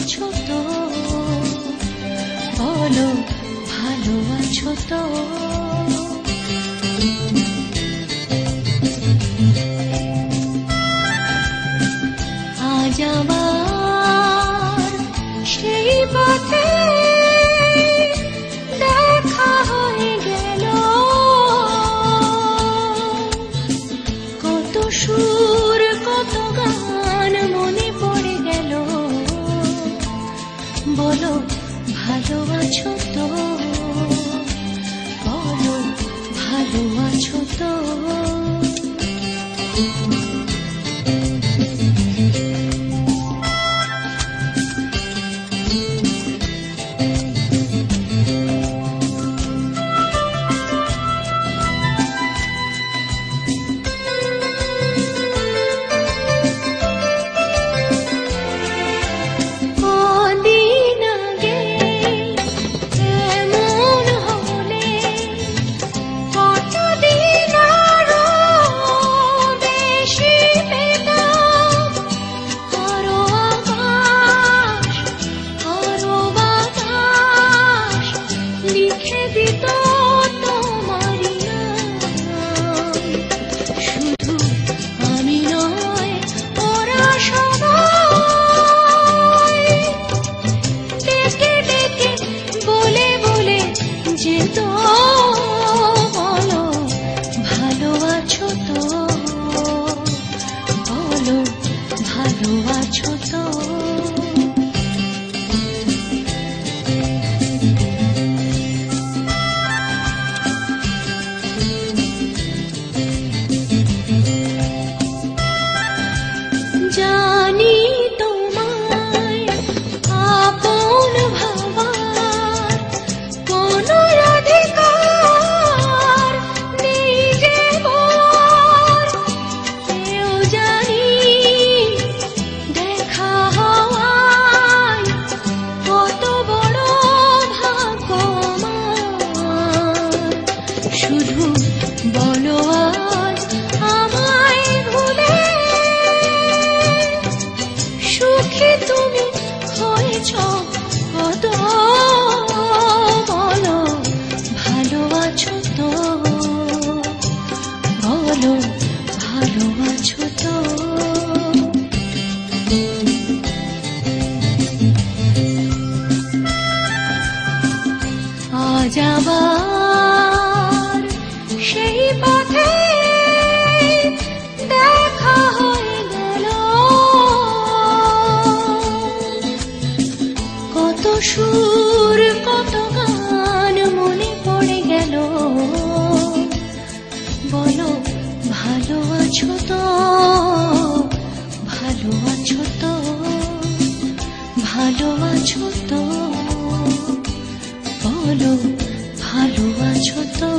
আছো তো, বলো ভালো আছো তো। আজ আবার সেই পথে দেখা হয়ে গেল, কত সুর কত গান মনে পড়ে গেল, বলো ভালো আছো তো, বলো ভালো আছো তো। আজ আবার সেই পথে দেখা হয়ে গেল, কত সুর কত গান মনে পড়ে গেল, বলো ভালো আছো তো, ভালো আছো তো, ভালো আছো তো, বলো ভালো আছো তো।